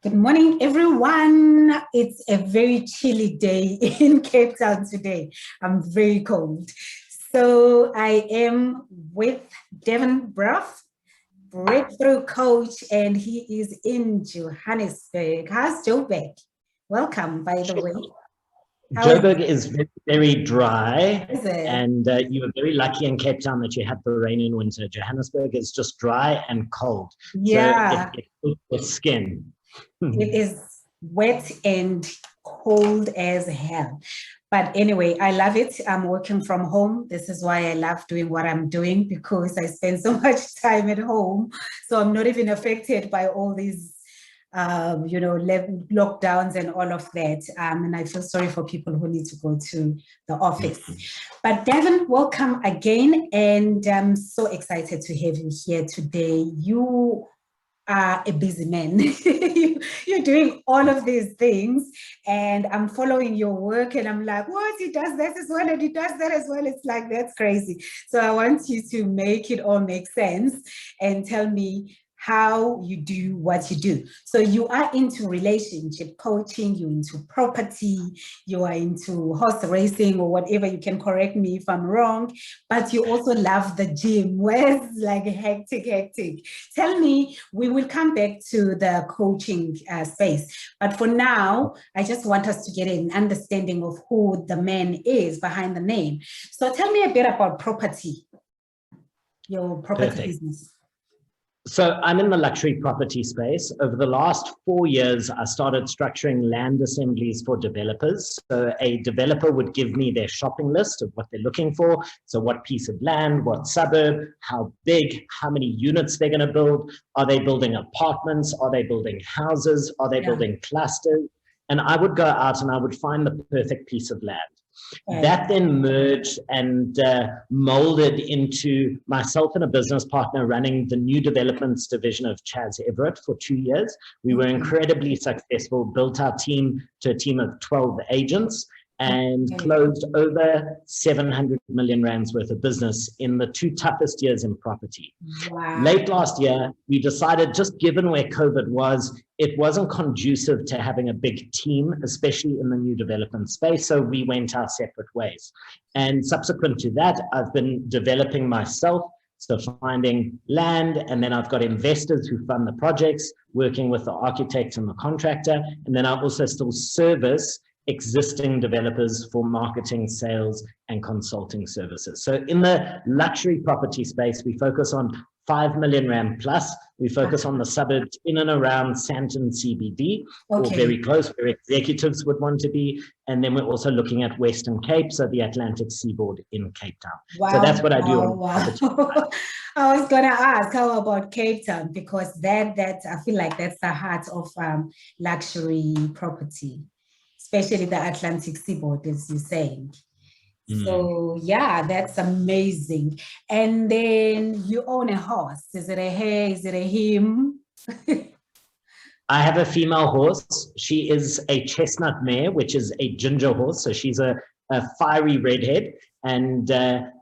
Good morning, everyone. It's a very chilly day in Cape Town today. I'm very cold. So I am with Devon Brough, breakthrough coach, and he is in Johannesburg. How's Joburg? Welcome, by the way. Joburg is very, very dry, Is it? and you were very lucky in Cape Town that you had the rain in winter. Johannesburg is just dry and cold, Yeah. so it hurts the skin. It is wet and cold as hell. But anyway, I love it. I'm working from home. This is why I love doing what I'm doing, because I spend so much time at home. So I'm not even affected by all these, lockdowns and all of that. And I feel sorry for people who need to go to the office. But Devon, welcome again. And I'm so excited to have you here today. You are a busy man. You're doing all of these things, and I'm following your work, and I'm like, what? He does that as well, and he does that as well. It's like, that's crazy. So I want you to make it all make sense and tell me how you do what you do. So you are into relationship coaching, you're into property, you are into horse racing or whatever. You can correct me if I'm wrong, but you also love the gym, where it's like hectic. Tell me, we will come back to the coaching space, but for now, I just want us to get an understanding of who the man is behind the name. So tell me a bit about property, your property business. So I'm in the luxury property space. Over the last 4 years, I started structuring land assemblies for developers. So a developer would give me their shopping list of what they're looking for. So what piece of land, what suburb, how big, how many units they're going to build. Are they building apartments? Are they building houses? Are they building clusters? And I would go out and I would find the perfect piece of land. That then merged and molded into myself and a business partner running the new developments division of Chaz Everett for 2 years. We were incredibly successful, built our team to a team of 12 agents, and closed over 700 million rands worth of business in the 2 toughest years in property. Wow. Late last year, we decided, just given where COVID was, it wasn't conducive to having a big team, especially in the new development space. So we went our separate ways. And subsequent to that, I've been developing myself. So finding land, and then I've got investors who fund the projects, working with the architect and the contractor. And then I also still service existing developers for marketing, sales, and consulting services. So in the luxury property space, we focus on 5 million rand plus. We focus on the suburbs in and around Sandton CBD, or very close, where executives would want to be. And then we're also looking at Western Cape, so the Atlantic seaboard in Cape Town. Wow, so that's what I do on property. I was going to ask, how about Cape Town? Because that I feel like that's the heart of luxury property, especially the Atlantic seaboard, as you're saying. So yeah, that's amazing. And then you own a horse. Is it a her? Is it a him? I have a female horse. She is a chestnut mare, which is a ginger horse. So she's a fiery redhead. And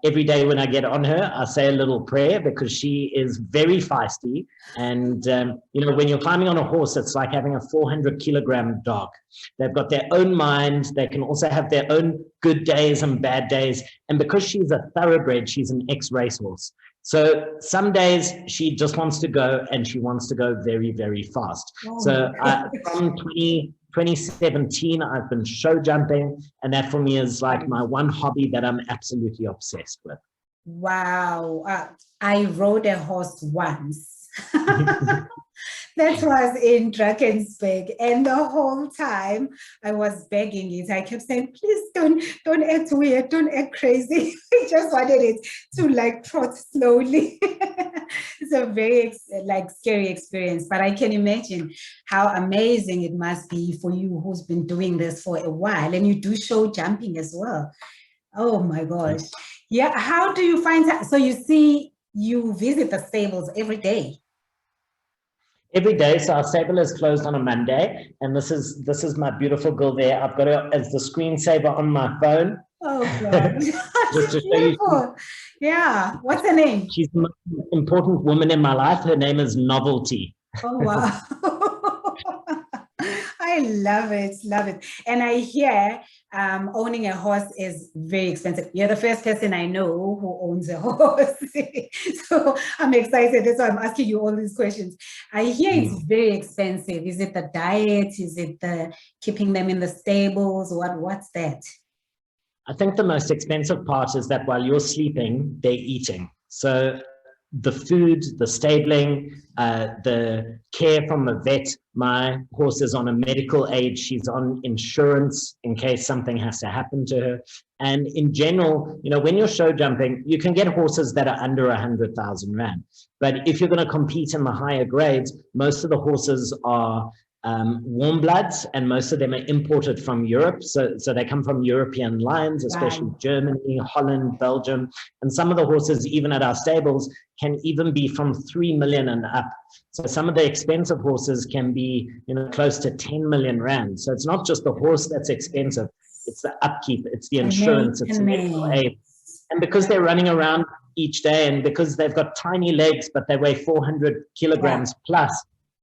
every day when I get on her, I say a little prayer, because she is very feisty. And, when you're climbing on a horse, it's like having a 400-kilogram dog. They've got their own mind. They can also have their own good days and bad days. And because she's a thoroughbred, she's an ex-racehorse. So some days she just wants to go, and she wants to go very, very fast. So from 2017, I've been show jumping, and that for me is like my one hobby that I'm absolutely obsessed with. Wow. I rode a horse once. That was in Drakensberg, and the whole time I was begging it. I kept saying, please don't act weird, don't act crazy. I just wanted it to like trot slowly. It's a very scary experience, but I can imagine how amazing it must be for you, who's been doing this for a while, and you do show jumping as well. Oh my gosh. Yeah. How do you find that? So you visit the stables every day? Every day. So our stable is closed on a Monday, and this is my beautiful girl there. I've got her as the screensaver on my phone. Oh God. Just to beautiful. Yeah. What's her name? She's the most important woman in my life. Her name is Novelty. Oh wow. I love it, love it. And I hear owning a horse is very expensive. You're the first person I know who owns a horse. So I'm excited. That's why I'm asking you all these questions. I hear it's very expensive. Is it the diet? Is it the keeping them in the stables? What's that? I think the most expensive part is that while you're sleeping, they're eating. So the food, the stabling, the care from the vet. My horse is on a medical aid. She's on insurance in case something has to happen to her. And in general, you know, when you're show jumping, you can get horses that are under 100,000 Rand. But if you're going to compete in the higher grades, most of the horses are warm bloods, and most of them are imported from Europe. So they come from European lines, especially Germany, Holland, Belgium. And some of the horses, even at our stables, can even be from 3 million and up. So some of the expensive horses can be, you know, close to 10 million Rand. So it's not just the horse that's expensive, it's the upkeep, it's the insurance, it's the medical aid. And because they're running around each day, and because they've got tiny legs, but they weigh 400 kilograms plus,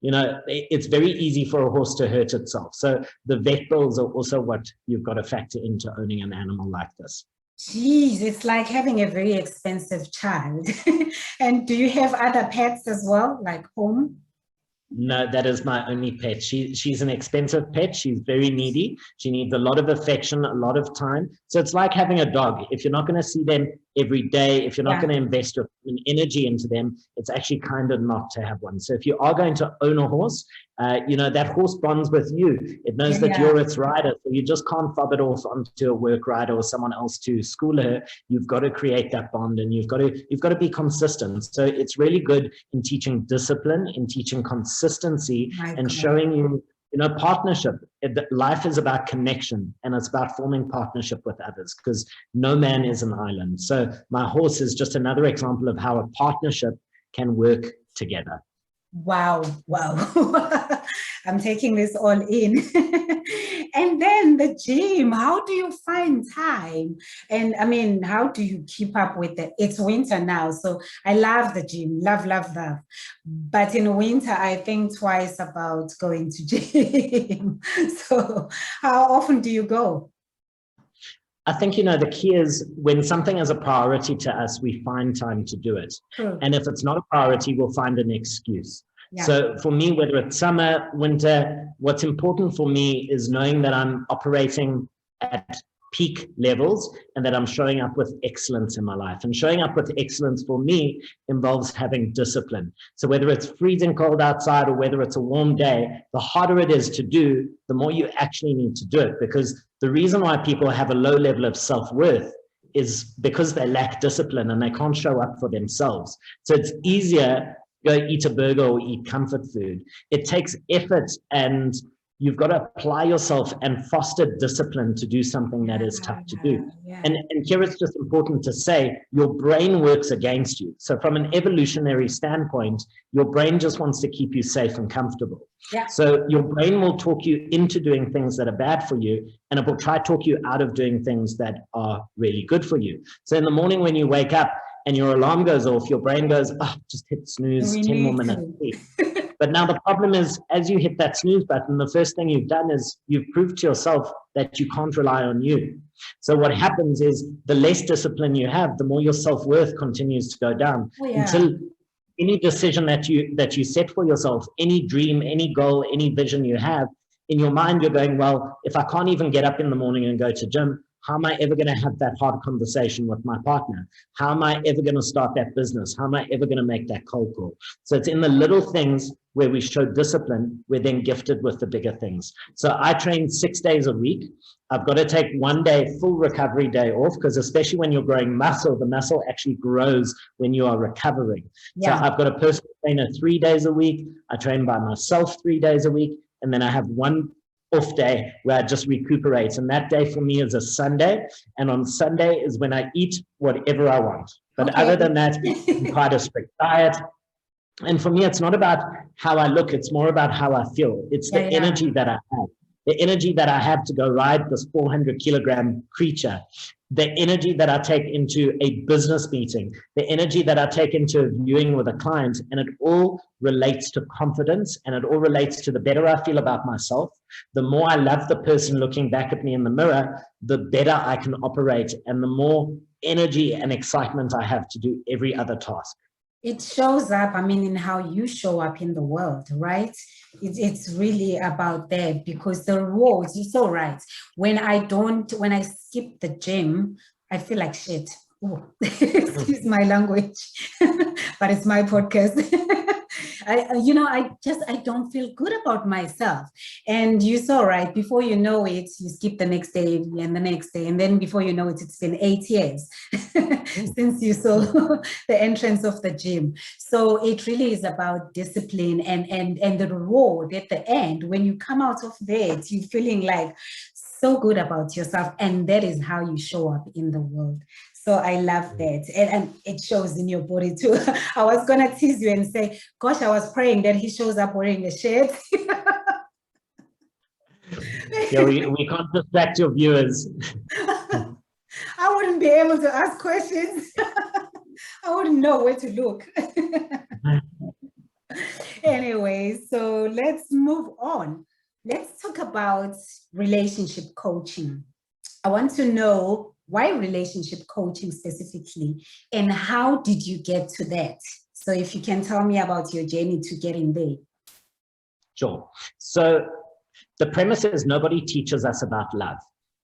you know, it's very easy for a horse to hurt itself. So the vet bills are also what you've got to factor into owning an animal like this. Geez, it's like having a very expensive child. And do you have other pets as well, like home? No, that is my only pet. She's an expensive pet. She's very needy. She needs a lot of affection, a lot of time. So it's like having a dog. If you're not going to see them every day, if you're not going to invest your energy into them, it's actually kind of not to have one. So if you are going to own a horse, you know, that horse bonds with you. It knows that you're its rider. So you just can't fob it off onto a work rider or someone else to school her. You've got to create that bond, and you've got to be consistent. So it's really good in teaching discipline, in teaching consistency, and showing you, you know, partnership. Life is about connection, and it's about forming partnership with others, because no man is an island. So my horse is just another example of how a partnership can work together. Wow. I'm taking this all in. And then the gym, how do you find time? And I mean, how do you keep up with it? It's winter now, so I love the gym, love. But in winter, I think twice about going to gym. So how often do you go? I think, you know, the key is when something is a priority to us, we find time to do it. And if it's not a priority, we'll find an excuse. So for me, whether it's summer, winter, what's important for me is knowing that I'm operating at peak levels and that I'm showing up with excellence in my life. And showing up with excellence for me involves having discipline. So whether it's freezing cold outside or whether it's a warm day, the harder it is to do, the more you actually need to do it. Because the reason why people have a low level of self-worth is because they lack discipline and they can't show up for themselves. So it's easier to go eat a burger or eat comfort food. It takes effort, and you've got to apply yourself and foster discipline to do something that is tough to do. And here it's just important to say, your brain works against you. So from an evolutionary standpoint, your brain just wants to keep you safe and comfortable. So your brain will talk you into doing things that are bad for you, and it will try to talk you out of doing things that are really good for you. So in the morning when you wake up and your alarm goes off, your brain goes, oh, just hit snooze, 10 more minutes. But now the problem is, as you hit that snooze button, the first thing you've done is you've proved to yourself that you can't rely on you. So what happens is the less discipline you have, the more your self-worth continues to go down until any decision that you set for yourself, any dream, any goal, any vision you have, in your mind, you're going, well, if I can't even get up in the morning and go to gym, how am I ever going to have that hard conversation with my partner? How am I ever going to start that business? How am I ever going to make that cold call? So it's in the little things where we show discipline, we're then gifted with the bigger things. So I train 6 days a week. I've got to take 1 day, full recovery day off, because especially when you're growing muscle, the muscle actually grows when you are recovering. So I've got a personal trainer 3 days a week. I train by myself 3 days a week. And then I have one off day where I just recuperate. And that day for me is a Sunday. And on Sunday is when I eat whatever I want. But other than that, I'm quite a strict diet. And for me, it's not about how I look. It's more about how I feel. It's the energy that I have. the energy that I have to go ride this 400 kilogram creature, the energy that I take into a business meeting, the energy that I take into a viewing with a client, and it all relates to confidence, and it all relates to the better I feel about myself. The more I love the person looking back at me in the mirror, the better I can operate, and the more energy and excitement I have to do every other task. It shows up, I mean, in how you show up in the world, right? It's really about that, because the rewards, you're so right. When I skip the gym, I feel like shit. Oh, excuse my language, but it's my podcast. I don't feel good about myself. And you saw, right, before you know it, you skip the next day and the next day. And then before you know it, it's been 8 years since you saw the entrance of the gym. So it really is about discipline and the reward at the end. When you come out of that, you're feeling like so good about yourself. And that is how you show up in the world. So I love that. And it shows in your body too. I was going to tease you and say, gosh, I was praying that he shows up wearing a shirt. Yeah, we can't distract your viewers. I wouldn't be able to ask questions. I wouldn't know where to look. Anyway, so let's move on. Let's talk about relationship coaching. I want to know, why relationship coaching specifically, and how did you get to that? So if you can tell me about your journey to getting there. Sure. So the premise is nobody teaches us about love.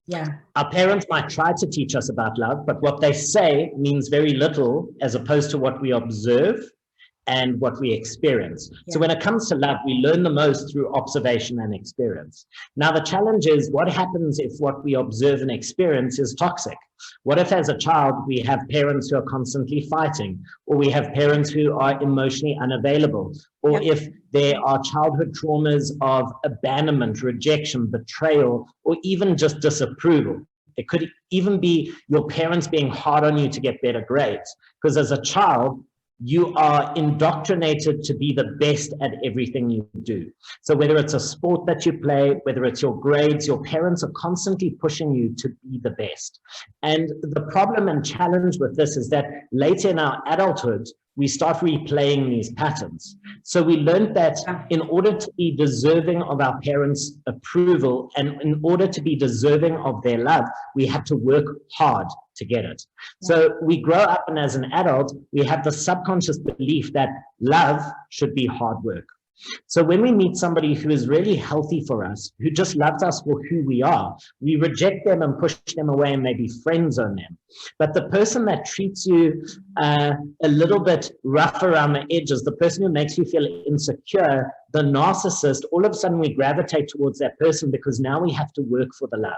Yeah. Our parents might try to teach us about love, but what they say means very little as opposed to what we observe and what we experience. Yeah. So when it comes to love, we learn the most through observation and experience. Now, the challenge is, what happens if what we observe and experience is toxic? What if as a child we have parents who are constantly fighting, or we have parents who are emotionally unavailable, or if there are childhood traumas of abandonment, rejection, betrayal, or even just disapproval? It could even be your parents being hard on you to get better grades, because as a child, you are indoctrinated to be the best at everything you do. So whether it's a sport that you play, whether it's your grades, your parents are constantly pushing you to be the best. And the problem and challenge with this is that later in our adulthood, we start replaying these patterns. So we learned that in order to be deserving of our parents' approval and in order to be deserving of their love, we had to work hard to get it. So we grow up, and as an adult, we have the subconscious belief that love should be hard work. So when we meet somebody who is really healthy for us, who just loves us for who we are, we reject them and push them away and maybe friend zone them. But the person that treats you a little bit rough around the edges, the person who makes you feel insecure, the narcissist, all of a sudden we gravitate towards that person, because now we have to work for the love.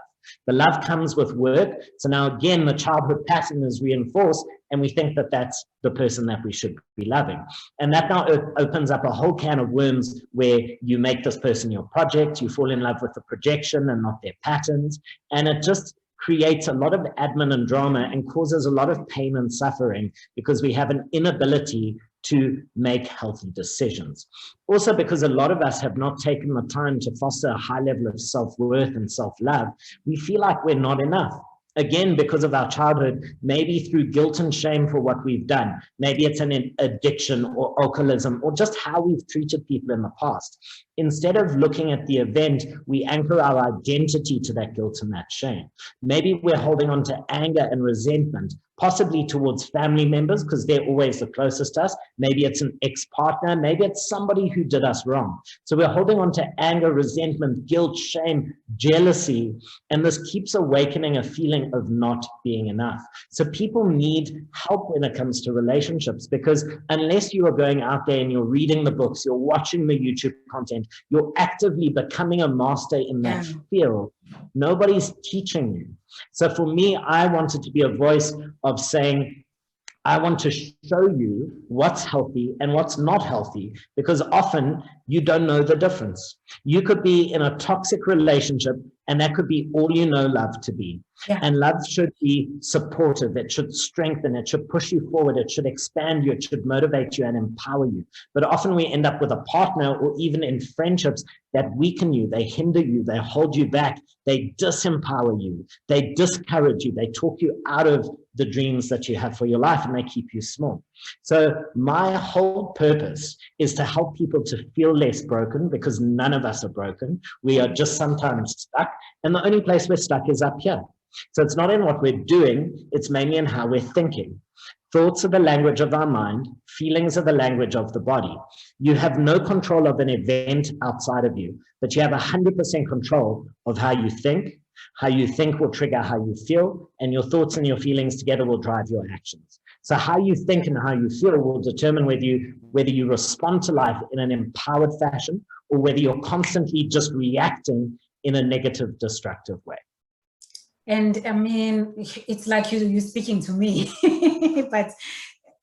The love comes with work. So now again, the childhood pattern is reinforced, and we think that that's the person that we should be loving. And that now opens up a whole can of worms where you make this person your project, you fall in love with the projection and not their patterns. And it just creates a lot of admin and drama and causes a lot of pain and suffering, because we have an inability to make healthy decisions. Also, because a lot of us have not taken the time to foster a high level of self-worth and self-love, we feel like we're not enough. Again, because of our childhood, maybe through guilt and shame for what we've done. Maybe it's an addiction or alcoholism, or just how we've treated people in the past. Instead of looking at the event, we anchor our identity to that guilt and that shame. Maybe we're holding on to anger and resentment, possibly towards family members, because they're always the closest to us. Maybe it's an ex-partner. Maybe it's somebody who did us wrong. So we're holding on to anger, resentment, guilt, shame, jealousy, and this keeps awakening a feeling of not being enough. So people need help when it comes to relationships, because unless you are going out there and you're reading the books, you're watching the YouTube content, you're actively becoming a master in that field, nobody's teaching you. So for me, I wanted to be a voice of saying, I want to show you what's healthy and what's not healthy, because often you don't know the difference. You could be in a toxic relationship, and that could be all you know love to be. Yeah. And love should be supportive. It should strengthen. It should push you forward. It should expand you. It should motivate you and empower you. But often we end up with a partner, or even in friendships, that weaken you. They hinder you. They hold you back. They disempower you. They discourage you. They talk you out of the dreams that you have for your life, and they keep you small. So my whole purpose is to help people to feel less broken, because none of us are broken. We are just sometimes stuck. And the only place we're stuck is up here. So it's not in what we're doing, it's mainly in how we're thinking. Thoughts are the language of our mind, feelings are the language of the body. You have no control of an event outside of you, but you have 100% control of how you think. How you think will trigger how you feel, and your thoughts and your feelings together will drive your actions. So how you think and how you feel will determine whether you respond to life in an empowered fashion, or whether you're constantly just reacting in a negative, destructive way. And I mean, it's like you're speaking to me, but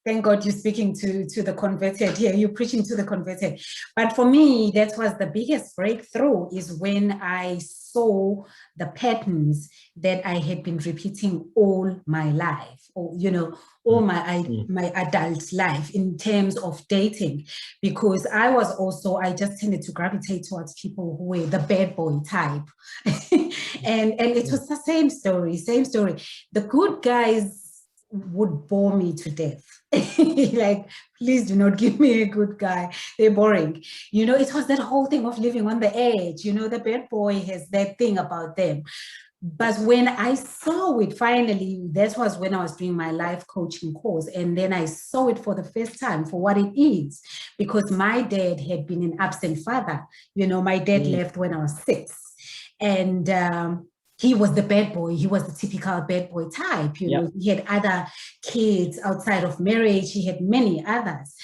thank God you're speaking to the converted here. You're preaching to the converted. But for me, that was the biggest breakthrough, is when I saw the patterns that I had been repeating all my life, or, you know, all my adult life in terms of dating. Because I just tended to gravitate towards people who were the bad boy type. and it was the same story. The good guys would bore me to death. Like, please do not give me a good guy. They're boring. You know, it was that whole thing of living on the edge. You know, the bad boy has that thing about them. But when I saw it finally, that was when I was doing my life coaching course. And then I saw it for the first time for what it is, because my dad had been an absent father. You know, my dad left when I was 6. And he was the bad boy. He was the typical bad boy type. You know, he had other kids outside of marriage. He had many others.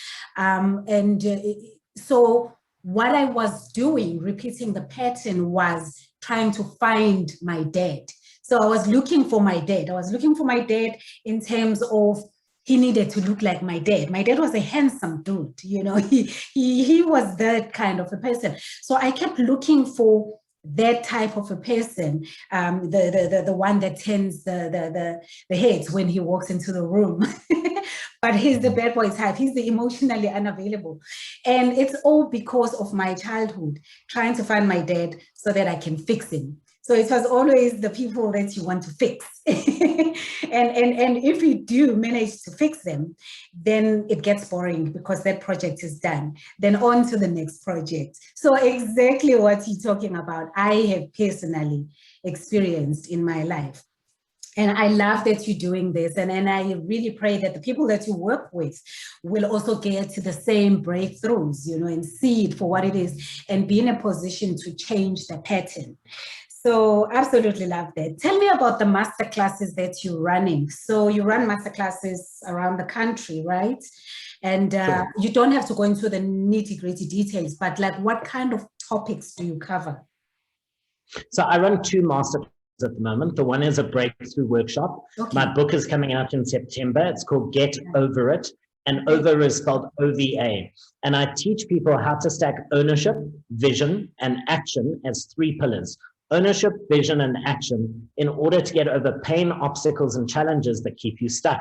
So what I was doing, repeating the pattern, was trying to find my dad. So I was looking for my dad. In terms of, he needed to look like my dad. My dad was a handsome dude. You know, he was that kind of a person. So I kept looking for that type of a person, the one that turns the heads when he walks into the room. But he's the bad boy type. He's the emotionally unavailable. And it's all because of my childhood, trying to find my dad so that I can fix him. So it was always the people that you want to fix. and if you do manage to fix them, then it gets boring, because that project is done. Then on to the next project. So exactly what you're talking about, I have personally experienced in my life. And I love that you're doing this. And I really pray that the people that you work with will also get to the same breakthroughs, you know, and see it for what it is, and be in a position to change the pattern. So absolutely love that. Tell me about the masterclasses that you're running. So you run masterclasses around the country, right? And Sure. You don't have to go into the nitty-gritty details, but like, what kind of topics do you cover? So I run 2 masterclasses at the moment. The one is a breakthrough workshop. Okay. My book is coming out in September. It's called Get Over It. And over is spelled OVA. And I teach people how to stack ownership, vision, and action as 3 pillars. Ownership, vision, and action, in order to get over pain, obstacles, and challenges that keep you stuck.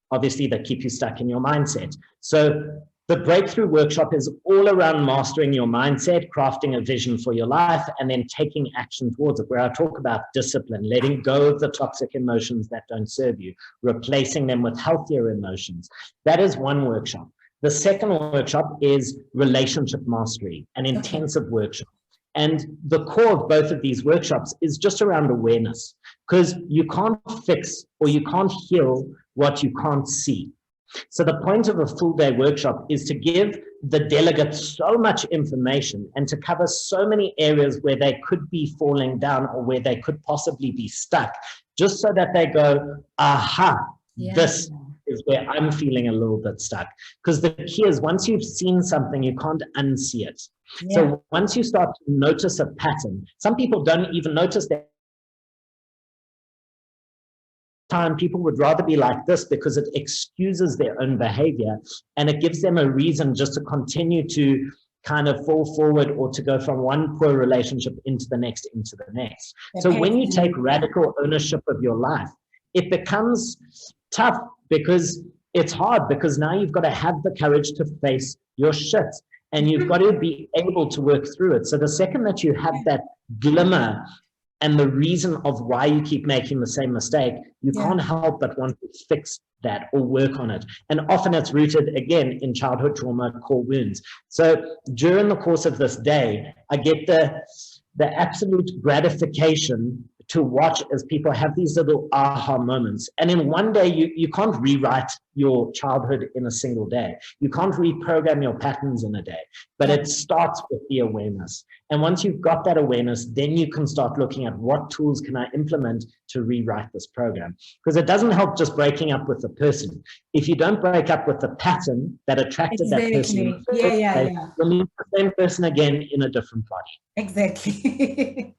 Obviously, that keep you stuck in your mindset. So the breakthrough workshop is all around mastering your mindset, crafting a vision for your life, and then taking action towards it, where I talk about discipline, letting go of the toxic emotions that don't serve you, replacing them with healthier emotions. That is one workshop. The second workshop is relationship mastery, an intensive workshop. And the core of both of these workshops is just around awareness, because you can't fix or you can't heal what you can't see. So the point of a full day workshop is to give the delegates so much information and to cover so many areas where they could be falling down or where they could possibly be stuck, just so that they go, aha, this is where I'm feeling a little bit stuck. Because the key is, once you've seen something, you can't unsee it. So once you start to notice a pattern, some people don't even notice that. Time people would rather be like this because it excuses their own behavior, and it gives them a reason just to continue to kind of fall forward or to go from one poor relationship into the next. So when you take radical ownership of your life, it becomes tough because it's hard, because now you've got to have the courage to face your shit and you've got to be able to work through it. So the second that you have that glimmer and the reason of why you keep making the same mistake, you can't help but want to fix that or work on it. And often it's rooted, again, in childhood trauma, core wounds. So during the course of this day, I get the absolute gratification to watch as people have these little aha moments. And in one day, you can't rewrite your childhood in a single day. You can't reprogram your patterns in a day, but it starts with the awareness. And once you've got that awareness, then you can start looking at what tools can I implement to rewrite this program. Because it doesn't help just breaking up with the person. If you don't break up with the pattern that attracted that person, you'll meet the same person again in a different body. Exactly.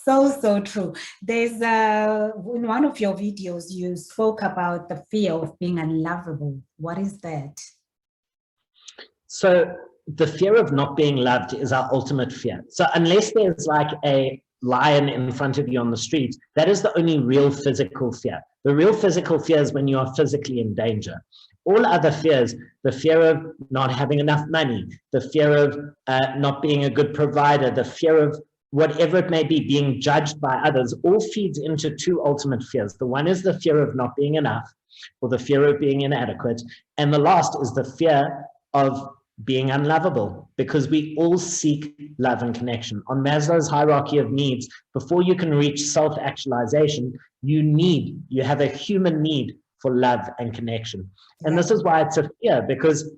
So true. There's in one of your videos, you spoke about the fear of being unlovable. What is that? So the fear of not being loved is our ultimate fear. So unless there's like a lion in front of you on the street, that is the only real physical fear. The real physical fear is when you are physically in danger. All other fears, the fear of not having enough money, the fear of not being a good provider, the fear of whatever it may be, being judged by others, all feeds into two ultimate fears. The one is the fear of not being enough, or the fear of being inadequate. And the last is the fear of being unlovable, because we all seek love and connection. On Maslow's hierarchy of needs, before you can reach self-actualization, you have a human need for love and connection. And this is why it's a fear, because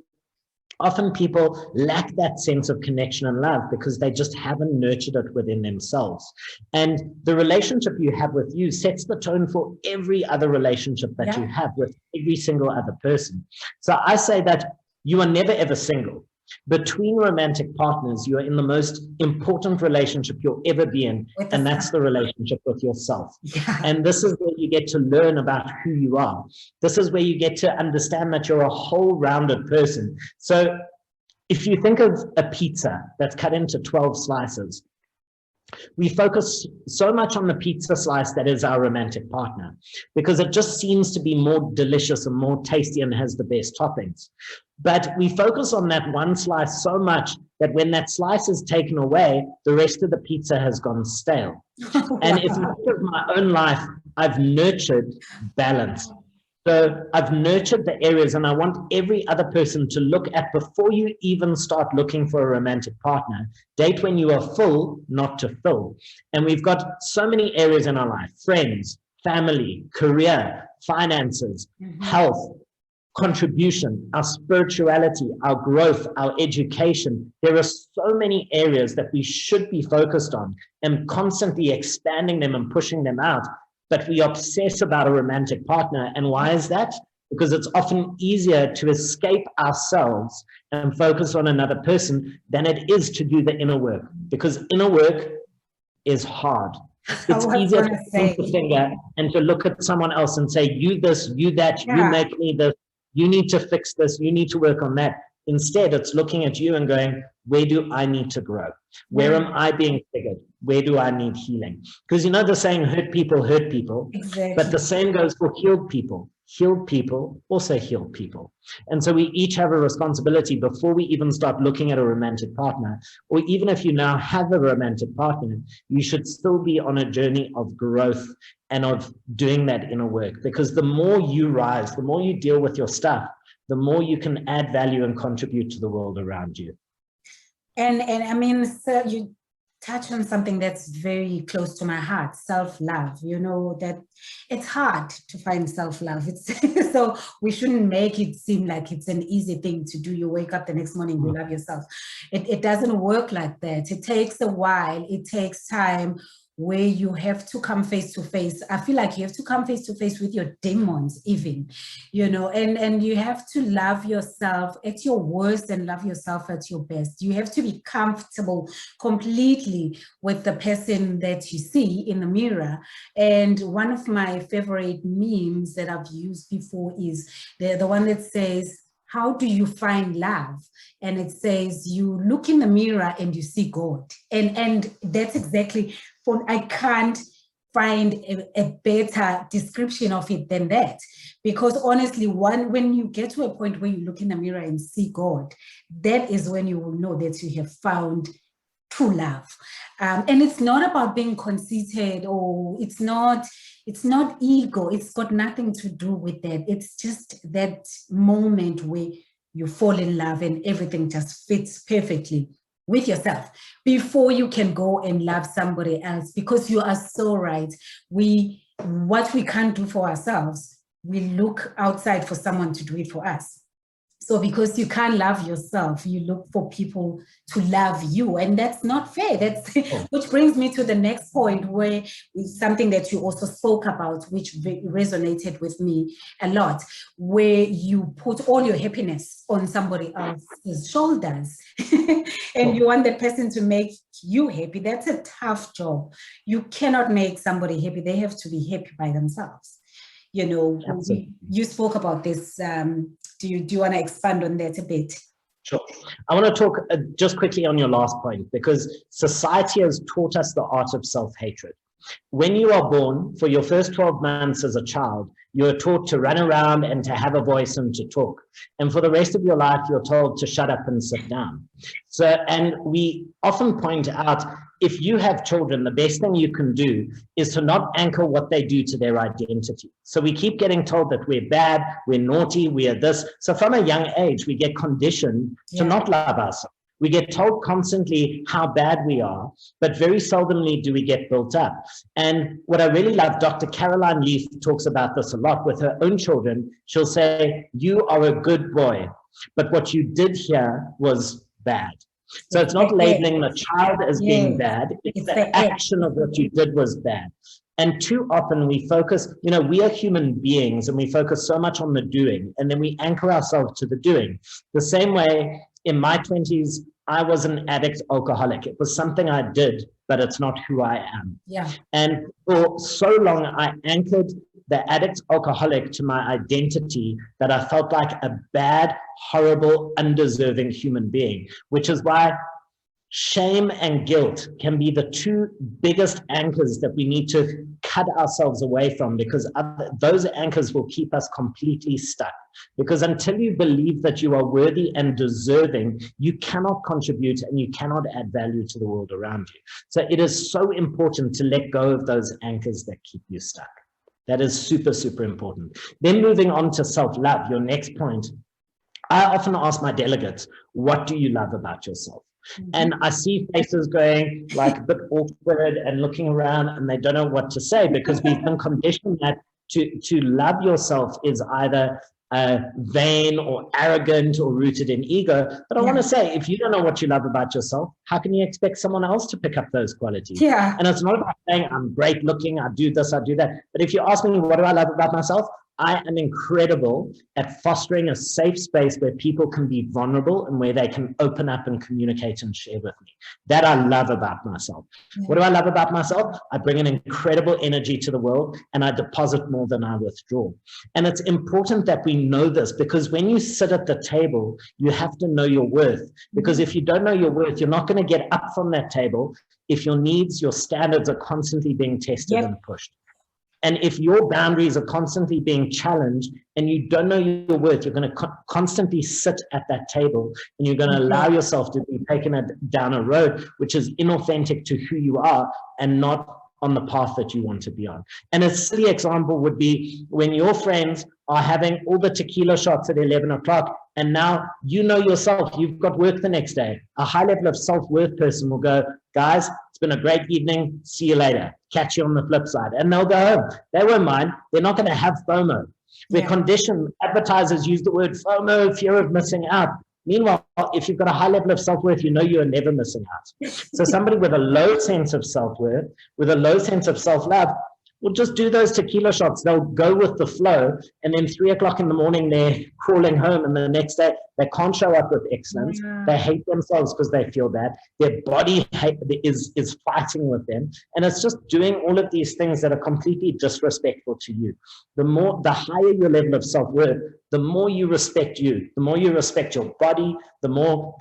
often people lack that sense of connection and love because they just haven't nurtured it within themselves. And the relationship you have with you sets the tone for every other relationship that you have with every single other person. So I say that you are never ever single. Between romantic partners, you are in the most important relationship you'll ever be in, and that's the relationship with yourself. And this is where you get to learn about who you are. This is where you get to understand that you're a whole-rounded person. So if you think of a pizza that's cut into 12 slices, we focus so much on the pizza slice that is our romantic partner because it just seems to be more delicious and more tasty and has the best toppings. But we focus on that one slice so much that when that slice is taken away, the rest of the pizza has gone stale. And if you look at my own life, I've nurtured balance. So I've nurtured the areas, and I want every other person to look at before you even start looking for a romantic partner. Date when you are full, not to fill. And we've got so many areas in our life: friends, family, career, finances, health, contribution, our spirituality, our growth, our education. There are so many areas that we should be focused on and constantly expanding them and pushing them out. But we obsess about a romantic partner. And why is that? Because it's often easier to escape ourselves and focus on another person than it is to do the inner work. Because inner work is hard. It's easier to point the finger and to look at someone else and say, you this, you that, you make me this, you need to fix this, you need to work on that. Instead, it's looking at you and going, where do I need to grow? Where am I being triggered? Where do I need healing? Because you know the saying, hurt people, but the same goes for healed people. Healed people also heal people. And so we each have a responsibility before we even start looking at a romantic partner, or even if you now have a romantic partner, you should still be on a journey of growth and of doing that inner work. Because the more you rise, the more you deal with your stuff, the more you can add value and contribute to the world around you. And I mean, so you touch on something that's very close to my heart, self-love. You know, that it's hard to find self-love. It's so we shouldn't make it seem like it's an easy thing to do. You wake up the next morning, you love yourself. It doesn't work like that. It takes a while. It takes time, where you have to come face to face. I feel like you have to come face to face with your demons even, you know, and you have to love yourself at your worst and love yourself at your best. You have to be comfortable completely with the person that you see in the mirror. And one of my favorite memes that I've used before is the one that says, how do you find love? And it says, you look in the mirror and you see God. And that's exactly, I can't find a better description of it than that. Because honestly, when you get to a point where you look in the mirror and see God, that is when you will know that you have found true love. And it's not about being conceited, or it's not ego. It's got nothing to do with that. It's just that moment where you fall in love and everything just fits perfectly with yourself before you can go and love somebody else. Because you are so right. What we can't do for ourselves, we look outside for someone to do it for us. So because you can't love yourself, you look for people to love you. And that's not fair. Which brings me to the next point, where is something that you also spoke about, which resonated with me a lot, where you put all your happiness on somebody else's shoulders and you want that person to make you happy. That's a tough job. You cannot make somebody happy. They have to be happy by themselves. You know, you spoke about this. Do you want to expand on that a bit? Sure. I want to talk just quickly on your last point, because society has taught us the art of self-hatred. When you are born, for your first 12 months as a child, you are taught to run around and to have a voice and to talk. And for the rest of your life, you're told to shut up and sit down. So, and we often point out, if you have children, the best thing you can do is to not anchor what they do to their identity. So we keep getting told that we're bad, we're naughty, we are this. So from a young age, we get conditioned to not love ourselves. We get told constantly how bad we are, but very seldomly do we get built up. And what I really love, Dr. Caroline Leaf talks about this a lot with her own children. She'll say, you are a good boy, but what you did here was bad. So it's not labeling the child as being bad, it's the action of what you did was bad. And too often we focus, we are human beings and we focus so much on the doing, and then we anchor ourselves to the doing. The same way in my 20s, I was an addict alcoholic. It was something I did, but it's not who I am. Yeah. And for so long, I anchored the addict alcoholic to my identity that I felt like a bad, horrible, undeserving human being, which is why shame and guilt can be the two biggest anchors that we need to cut ourselves away from, because those anchors will keep us completely stuck. Because until you believe that you are worthy and deserving, you cannot contribute and you cannot add value to the world around you. So it is so important to let go of those anchors that keep you stuck. That is super, super important. Then moving on to self-love, your next point. I often ask my delegates, what do you love about yourself? And I see faces going like a bit awkward and looking around, and they don't know what to say, because we've been conditioned that to love yourself is either vain or arrogant or rooted in ego. But I want to say, if you don't know what you love about yourself, how can you expect someone else to pick up those qualities? Yeah. And it's not about saying I'm great looking, I do this, I do that. But if you ask me, what do I love about myself? I am incredible at fostering a safe space where people can be vulnerable and where they can open up and communicate and share with me. That I love about myself. What do I love about myself? I bring an incredible energy to the world, and I deposit more than I withdraw. And it's important that we know this, because when you sit at the table, you have to know your worth. Because if you don't know your worth, you're not going to get up from that table if your needs, your standards are constantly being tested and pushed. And if your boundaries are constantly being challenged and you don't know your worth, you're going to constantly sit at that table, and you're going to allow yourself to be taken down a road which is inauthentic to who you are and not on the path that you want to be on. And a silly example would be when your friends are having all the tequila shots at 11 o'clock, and now you know yourself, you've got work the next day. A high level of self-worth person will go, guys, it's been a great evening, see you later, catch you on the flip side. And they'll go home. They won't mind. They're not going to have FOMO. We're conditioned, advertisers use the word FOMO, fear of missing out. Meanwhile, if you've got a high level of self-worth, you know you are never missing out. So somebody with a low sense of self-worth, with a low sense of self-love, will just do those tequila shots. They'll go with the flow, and then 3 o'clock in the morning, they're crawling home, and the next day, they can't show up with excellence. They hate themselves because they feel bad. Their body is fighting with them, and it's just doing all of these things that are completely disrespectful to you. The higher your level of self-worth, the more you respect you, the more you respect your body, the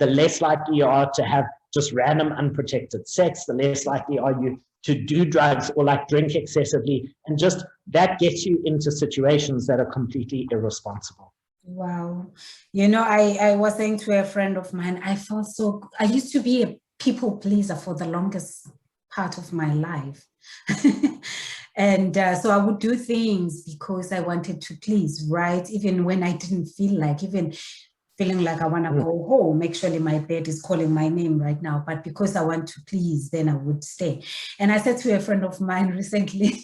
less likely you are to have just random unprotected sex, the less likely are you to do drugs or like drink excessively. And just that gets you into situations that are completely irresponsible. Wow. You know, I was saying to a friend of mine, I used to be a people pleaser for the longest part of my life. And so I would do things because I wanted to please, right? Even when I didn't feel like, even feeling like I want to go home. Actually, my bed is calling my name right now, but because I want to please, then I would stay. And I said to a friend of mine recently,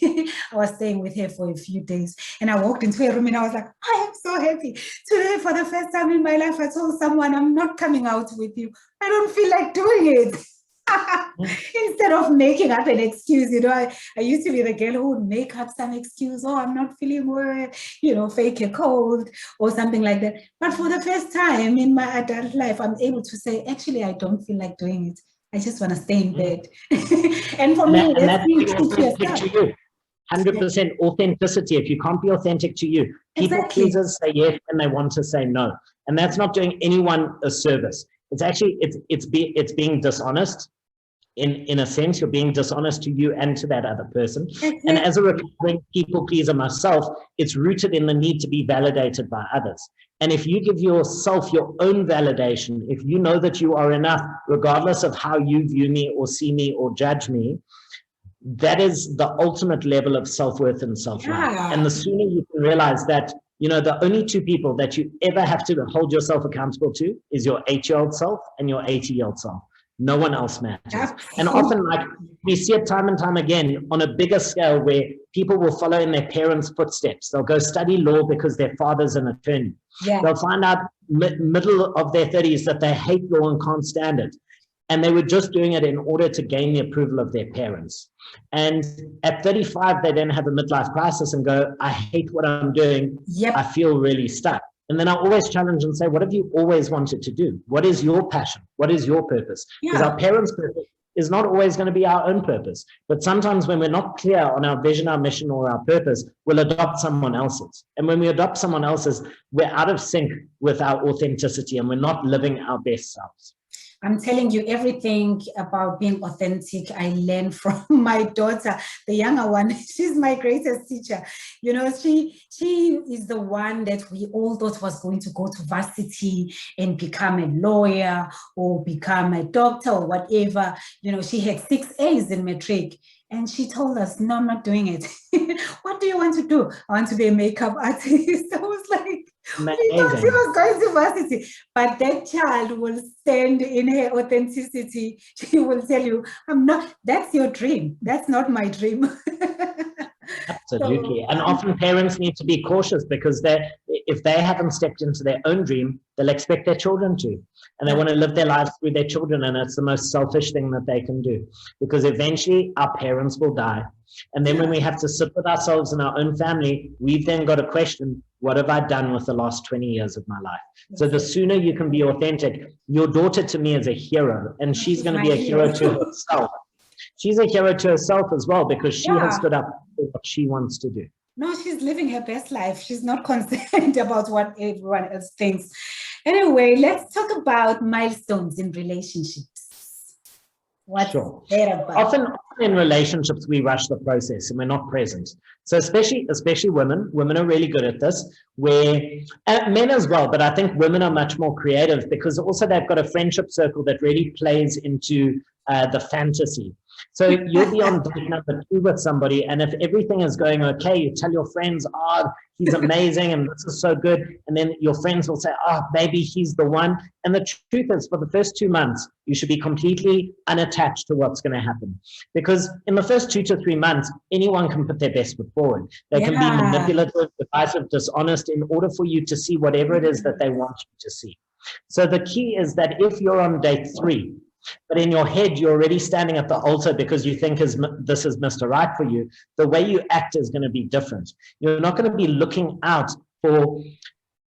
I was staying with her for a few days, and I walked into a room and I was like, I am so happy. Today, for the first time in my life, I told someone, I'm not coming out with you. I don't feel like doing it. Instead of making up an excuse, you know, I used to be the girl who would make up some excuse. Oh, I'm not feeling well, you know, fake a cold or something like that. But for the first time in my adult life, I'm able to say, actually, I don't feel like doing it. I just want to stay in bed. And for me, that's being true to yourself. 100% authenticity. If you can't be authentic to you, people pleasers say yes when they want to say no. And that's not doing anyone a service. It's actually, it's being dishonest. In a sense, you're being dishonest to you and to that other person. And as a recovering people pleaser myself, it's rooted in the need to be validated by others. And if you give yourself your own validation, if you know that you are enough, regardless of how you view me or see me or judge me, that is the ultimate level of self-worth and self-love. And the sooner you can realize that, you know, the only two people that you ever have to hold yourself accountable to is your 8-year-old self and your 80-year-old self. No one else matters. And often, like, we see it time and time again on a bigger scale where people will follow in their parents' footsteps. They'll go study law because their father's an attorney. They'll find out middle of their 30s that they hate law and can't stand it. And they were just doing it in order to gain the approval of their parents. And at 35, they then have a midlife crisis and go, I hate what I'm doing. I feel really stuck. And then I always challenge and say, what have you always wanted to do? What is your passion? What is your purpose? Because our parents' purpose is not always going to be our own purpose. But sometimes when we're not clear on our vision, our mission, or our purpose, we'll adopt someone else's. And when we adopt someone else's, we're out of sync with our authenticity and we're not living our best selves. I'm telling you, everything about being authentic, I learned from my daughter, the younger one. She's my greatest teacher. You know, she is the one that we all thought was going to go to varsity and become a lawyer or become a doctor or whatever. You know, she had 6 A's in matric. And she told us, no, I'm not doing it. What do you want to do? I want to be a makeup artist. I was like, we thought she was going to varsity. But that child will stand in her authenticity. She will tell you, I'm not, that's your dream. That's not my dream. Absolutely. And often parents need to be cautious because if they haven't stepped into their own dream, they'll expect their children to. And they want to live their lives through their children. And it's the most selfish thing that they can do. Because eventually our parents will die. And then when we have to sit with ourselves and our own family, we've then got to question, what have I done with the last 20 years of my life? So the sooner you can be authentic, your daughter to me is a hero. And she's going to be a hero to herself. She's a hero to herself as well because she has stood up for what she wants to do. No, she's living her best life. She's not concerned about what everyone else thinks. Anyway, let's talk about milestones in relationships. What's that about? Often in relationships, we rush the process and we're not present. So especially women are really good at this, where men as well, but I think women are much more creative because also they've got a friendship circle that really plays into the fantasy. So you'll be on date number 2 with somebody, and if everything is going okay, you tell your friends, oh, he's amazing and this is so good. And then your friends will say, oh, maybe he's the one. And the truth is, for the first 2 months, you should be completely unattached to what's going to happen. Because in the first 2 to 3 months, anyone can put their best foot forward. They can be manipulative, divisive, dishonest in order for you to see whatever it is that they want you to see. So the key is that if you're on date 3, but in your head, you're already standing at the altar because you think this is Mr. Right for you, the way you act is going to be different. You're not going to be looking out for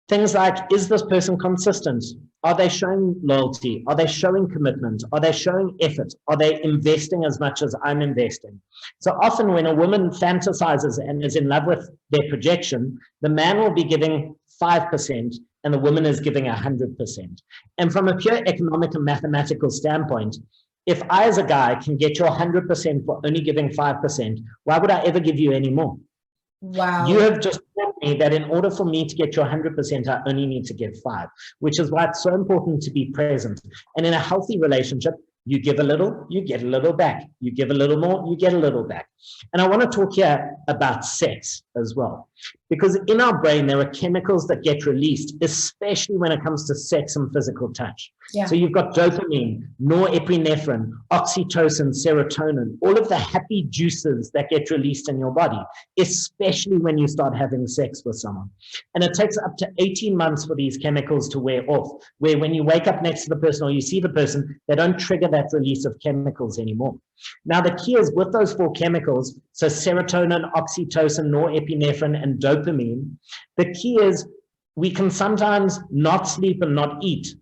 things like, is this person consistent? Are they showing loyalty? Are they showing commitment? Are they showing effort? Are they investing as much as I'm investing? So often when a woman fantasizes and is in love with their projection, the man will be giving 5% and the woman is giving 100%. And from a pure economic and mathematical standpoint, if I as a guy can get you 100% for only giving 5%, why would I ever give you any more? Wow. You have just told me that in order for me to get you 100%, I only need to give 5, which is why it's so important to be present. And in a healthy relationship, you give a little, you get a little back. You give a little more, you get a little back. And I want to talk here about sex as well, because in our brain, there are chemicals that get released, especially when it comes to sex and physical touch. Yeah. So you've got dopamine, norepinephrine, oxytocin, serotonin, all of the happy juices that get released in your body, especially when you start having sex with someone. And it takes up to 18 months for these chemicals to wear off, where when you wake up next to the person or you see the person, they don't trigger that release of chemicals anymore. Now, the key is with those 4 chemicals, so serotonin, oxytocin, norepinephrine, and dopamine, the key is we can sometimes not sleep and not eat.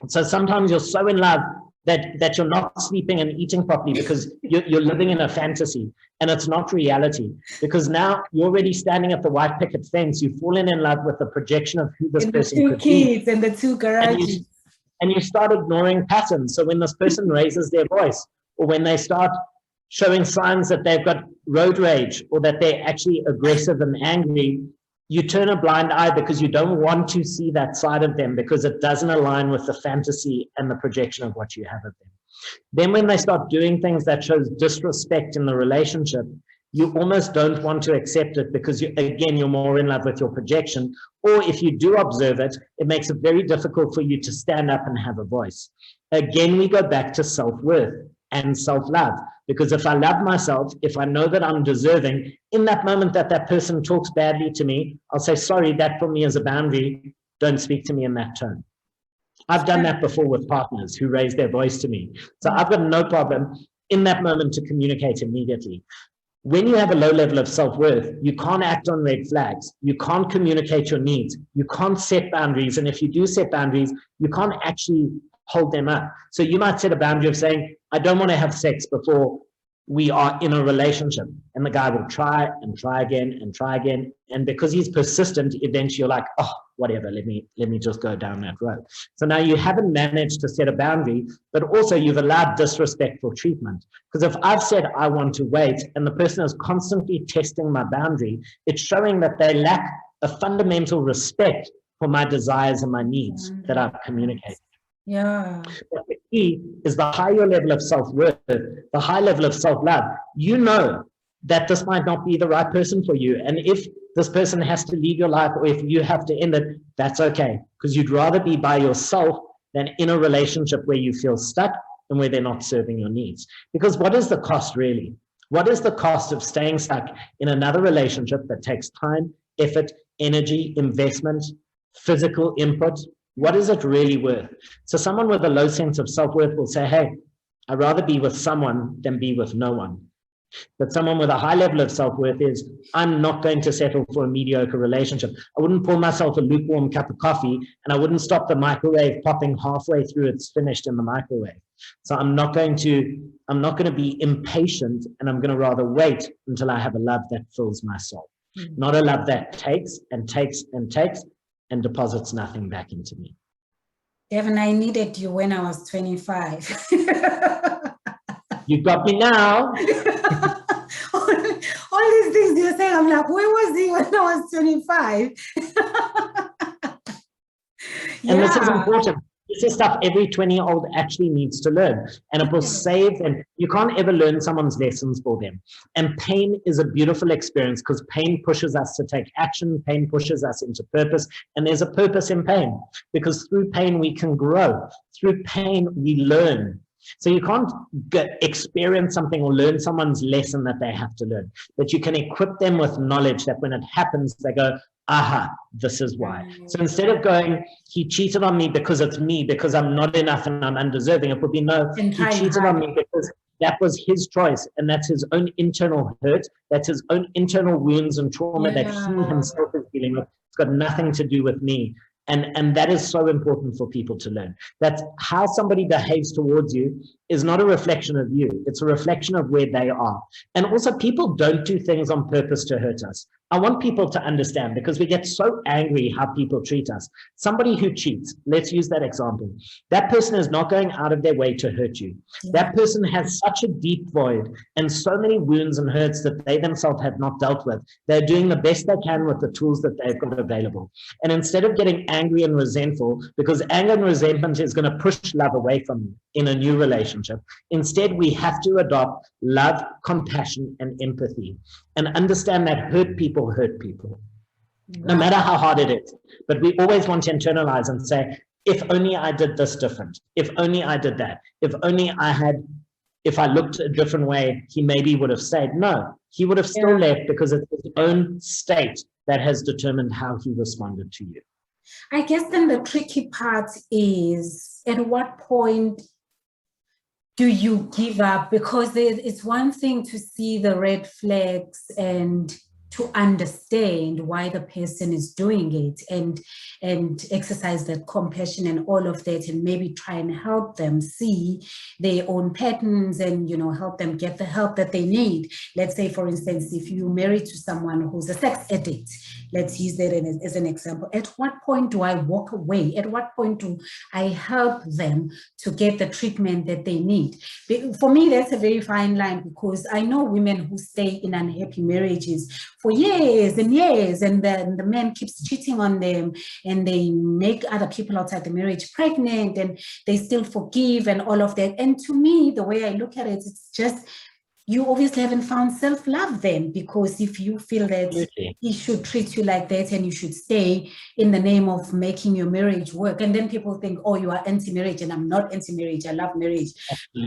So sometimes you're so in love that you're not sleeping and eating properly because you're living in a fantasy, and it's not reality, because now you're already standing at the white picket fence. You've fallen in love with the projection of who this person could be. The 2 kids and the 2 garages. And you start ignoring patterns. So when this person raises their voice, or when they start showing signs that they've got road rage, or that they're actually aggressive and angry, you turn a blind eye because you don't want to see that side of them, because it doesn't align with the fantasy and the projection of what you have of them. Then when they start doing things that shows disrespect in the relationship, you almost don't want to accept it because, you're more in love with your projection. Or if you do observe it, it makes it very difficult for you to stand up and have a voice. Again, we go back to self-worth and self-love, because if I love myself, if I know that I'm deserving, in that moment that that person talks badly to me, I'll say, sorry, that for me is a boundary. Don't speak to me in that tone. I've done that before with partners who raise their voice to me. So I've got no problem in that moment to communicate immediately. When you have a low level of self-worth, you can't act on red flags. You can't communicate your needs. You can't set boundaries. And if you do set boundaries, you can't actually hold them up. So you might set a boundary of saying, I don't want to have sex before we are in a relationship. And the guy will try and try again and try again. And because he's persistent, eventually you're like, oh, whatever, let me just go down that road. So now you haven't managed to set a boundary, but also you've allowed disrespectful treatment. Because if I've said I want to wait and the person is constantly testing my boundary, it's showing that they lack a fundamental respect for my desires and my needs that I've communicated. Yeah. But the key is the higher level of self-worth, the high level of self-love. You know that this might not be the right person for you. And if this person has to leave your life, or if you have to end it, that's okay. Because you'd rather be by yourself than in a relationship where you feel stuck and where they're not serving your needs. Because what is the cost really? What is the cost of staying stuck in another relationship that takes time, effort, energy, investment, physical input? What is it really worth? So someone with a low sense of self-worth will say, hey, I'd rather be with someone than be with no one. But someone with a high level of self-worth is, I'm not going to settle for a mediocre relationship. I wouldn't pour myself a lukewarm cup of coffee, and I wouldn't stop the microwave popping halfway through it's finished in the microwave. So I'm not going to be impatient, and I'm going to rather wait until I have a love that fills my soul. Not a love that takes and takes and takes and deposits nothing back into me. Devon, I needed you when I was 25. You got me now. All these things you're saying, I'm like, where was he when I was 25? And this is important. This is stuff every 20-year-old actually needs to learn. And it will save them. You can't ever learn someone's lessons for them. And pain is a beautiful experience because pain pushes us to take action. Pain pushes us into purpose. And there's a purpose in pain because through pain we can grow. Through pain we learn. So you can't experience something or learn someone's lesson that they have to learn. But you can equip them with knowledge that when it happens, they go, aha, this is why. So instead of going, he cheated on me because it's me, because I'm not enough and I'm undeserving, it would be, no, he cheated on me because that was his choice and that's his own internal hurt, that's his own internal wounds and trauma that he himself is dealing with. It's got nothing to do with me. And that is so important for people to learn. That how somebody behaves towards you is not a reflection of you. It's a reflection of where they are. And also people don't do things on purpose to hurt us. I want people to understand, because we get so angry how people treat us. Somebody who cheats, let's use that example. That person is not going out of their way to hurt you. That person has such a deep void and so many wounds and hurts that they themselves have not dealt with. They're doing the best they can with the tools that they've got available. And instead of getting angry and resentful, because anger and resentment is going to push love away from you in a new relationship, instead we have to adopt love, compassion, and empathy, and understand that hurt people, no matter how hard it is. But we always want to internalize and say, if only I did this different, if only I did that, if I looked a different way, he maybe would have said no. He would have still left, because it's his own state that has determined how he responded to you. I guess then the tricky part is, at what point do you give up? Because it's one thing to see the red flags and to understand why the person is doing it, and exercise that compassion and all of that, and maybe try and help them see their own patterns, and help them get the help that they need. Let's say, for instance, if you're married to someone who's a sex addict, let's use that as an example. At what point do I walk away? At what point do I help them to get the treatment that they need? For me, that's a very fine line, because I know women who stay in unhappy marriages for years and years, and then the man keeps cheating on them, and they make other people outside the marriage pregnant, and they still forgive and all of that. And to me, the way I look at it, it's just, you obviously haven't found self-love then, because if you feel that he should treat you like that and you should stay in the name of making your marriage work, and then people think, oh, you are anti-marriage, and I'm not anti-marriage, I love marriage.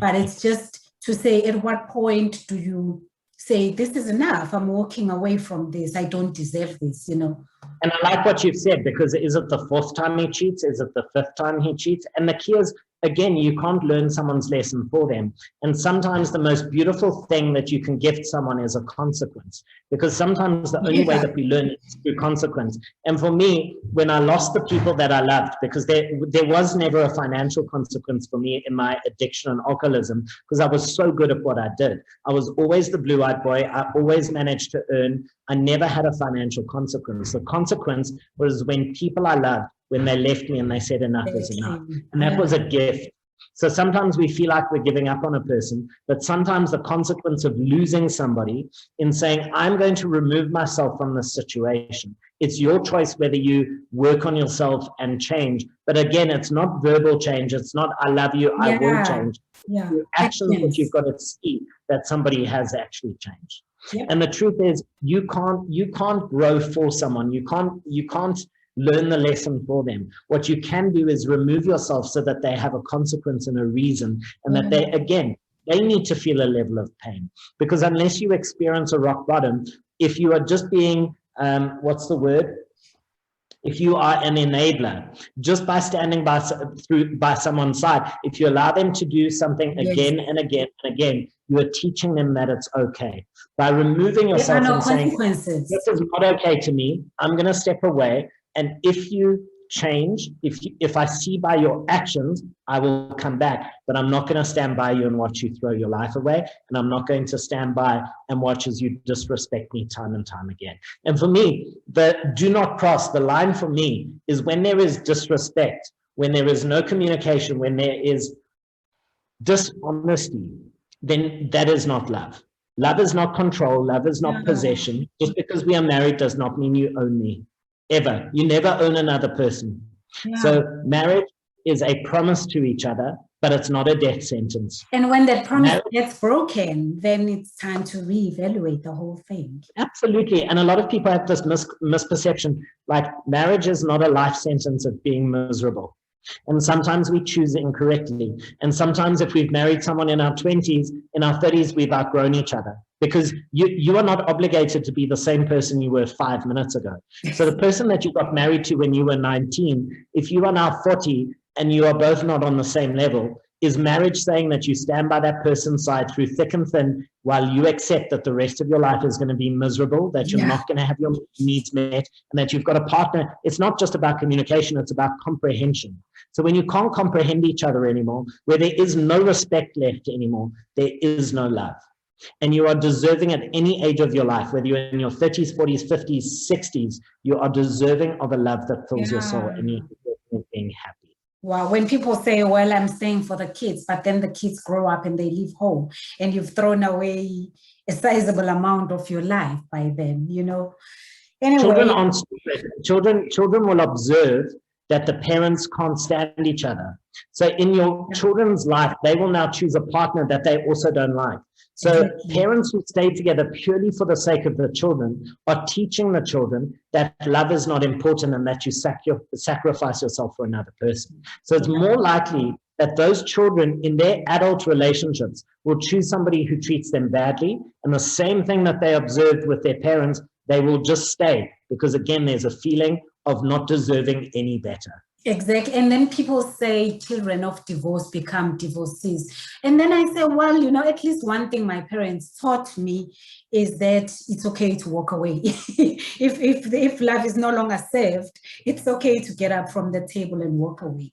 But it's just to say, at what point do you say, this is enough, I'm walking away from this, I don't deserve this, And I like what you've said, because is it the fourth time he cheats? Is it the fifth time he cheats? And the key is, again, you can't learn someone's lesson for them. And sometimes the most beautiful thing that you can gift someone is a consequence, because sometimes the only way that we learn is through consequence. And for me, when I lost the people that I loved, because there was never a financial consequence for me in my addiction and alcoholism, because I was so good at what I did. I was always the blue-eyed boy. I always managed to earn. I never had a financial consequence. The consequence was when people I loved, when they left me and they said enough is enough. And that was a gift. So sometimes we feel like we're giving up on a person, but sometimes the consequence of losing somebody in saying, I'm going to remove myself from this situation. It's your choice whether you work on yourself and change. But again, it's not verbal change. It's not, I love you, I will change. The actions that you've got to see that somebody has actually changed. And the truth is, you can't grow for someone. You can't learn the lesson for them. What you can do is remove yourself so that they have a consequence and a reason, and that they need to feel a level of pain. Because unless you experience a rock bottom, if you are just being, if you are an enabler, just by standing by someone's side, if you allow them to do something again and again and again, you are teaching them that it's okay. By removing yourself and saying, this is not okay to me, I'm going to step away. And if you change, if I see by your actions, I will come back. But I'm not going to stand by you and watch you throw your life away. And I'm not going to stand by and watch as you disrespect me time and time again. And for me, the do not cross, the line for me is when there is disrespect, when there is no communication, when there is dishonesty, then that is not love. Love is not control. Love is not possession. Just because we are married does not mean you own me. Ever. You never own another person. So marriage is a promise to each other, but it's not a death sentence. And when that promise gets broken, then it's time to reevaluate the whole thing. Absolutely. And a lot of people have this misperception, like marriage is not a life sentence of being miserable. And sometimes we choose incorrectly. And sometimes if we've married someone in our 20s, in our 30s, we've outgrown each other. Because you are not obligated to be the same person you were 5 minutes ago. So the person that you got married to when you were 19, if you are now 40 and you are both not on the same level, is marriage saying that you stand by that person's side through thick and thin while you accept that the rest of your life is going to be miserable, that you're not going to have your needs met, and that you've got a partner? It's not just about communication, it's about comprehension. So when you can't comprehend each other anymore, where there is no respect left anymore, there is no love. And you are deserving at any age of your life, whether you're in your 30s, 40s, 50s, 60s, you are deserving of a love that fills your soul, and you're being happy. Wow, when people say, well, I'm staying for the kids, but then the kids grow up and they leave home, and you've thrown away a sizable amount of your life by them, you know. Anyway. Children aren't stupid. Children will observe that the parents can't stand each other. So in your children's life, they will now choose a partner that they also don't like. So parents who stay together purely for the sake of the children are teaching the children that love is not important and that you sacrifice yourself for another person. So it's more likely that those children in their adult relationships will choose somebody who treats them badly, and the same thing that they observed with their parents, they will just stay, because again, there's a feeling of not deserving any better. Exactly. And then people say children of divorce become divorcees. And then I say, well, you know, at least one thing my parents taught me is that it's okay to walk away. if love is no longer served, it's okay to get up from the table and walk away.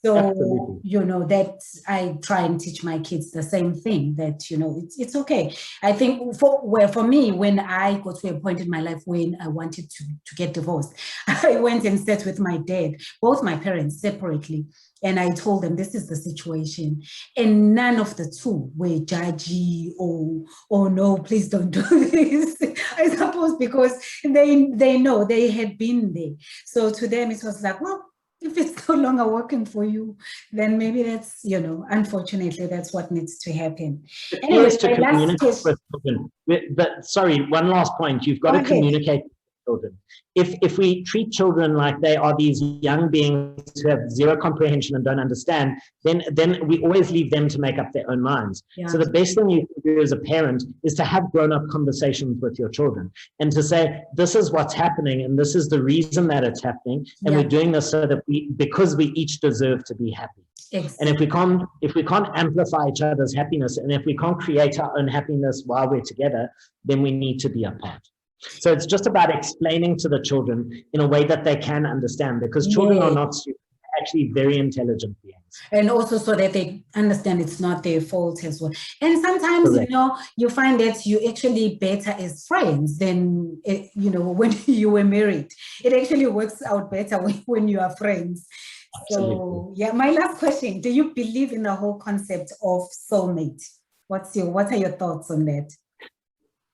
So, absolutely. You know, that I try and teach my kids the same thing, that, you know, it's okay. I think for me, when I got to a point in my life when I wanted to get divorced, I went and sat with my dad, both my parents separately, and I told them this is the situation, and none of the two were judgy or oh no, please don't do this. I suppose because they know, they had been there. So to them it was like, well, if it's no longer working for you, then maybe that's, you know, unfortunately that's what needs to happen. Anyway, to communicate with children. But sorry, one last point. You've got to communicate with children. If we treat children like they are these young beings who have zero comprehension and don't understand, then we always leave them to make up their own minds. So the best thing you can do as a parent is to have grown-up conversations with your children and to say, this is what's happening and this is the reason that it's happening, and we're doing this so that because we each deserve to be happy. And if we can't amplify each other's happiness, and if we can't create our own happiness while we're together, then we need to be apart. So it's just about explaining to the children in a way that they can understand, because children are not stupid, they're actually very intelligent beings. And also so that they understand it's not their fault as well. And sometimes, you know, you find that you're actually better as friends than, you know, when you were married. It actually works out better when you are friends. Absolutely. So, yeah, my last question, do you believe in the whole concept of soulmate? What are your thoughts on that?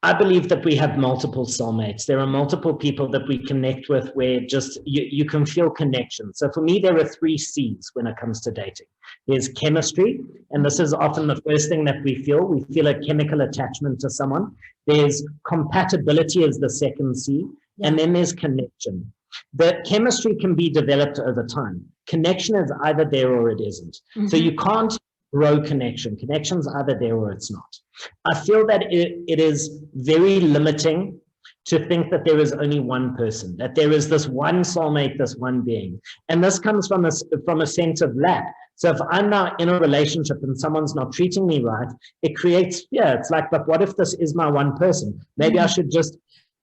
I believe that we have multiple soulmates. There are multiple people that we connect with where just you can feel connection. So for me, there are 3 C's when it comes to dating. There's chemistry, and this is often the first thing that we feel. We feel a chemical attachment to someone. There's compatibility as the second C, and then there's connection. The chemistry can be developed over time. Connection is either there or it isn't. So you can't grow connection. Connection's either there or it's not. I feel that it is very limiting to think that there is only one person, that there is this one soulmate, this one being. And this comes from a sense of lack. So if I'm now in a relationship and someone's not treating me right, it creates fear. It's like, but what if this is my one person? Maybe I should just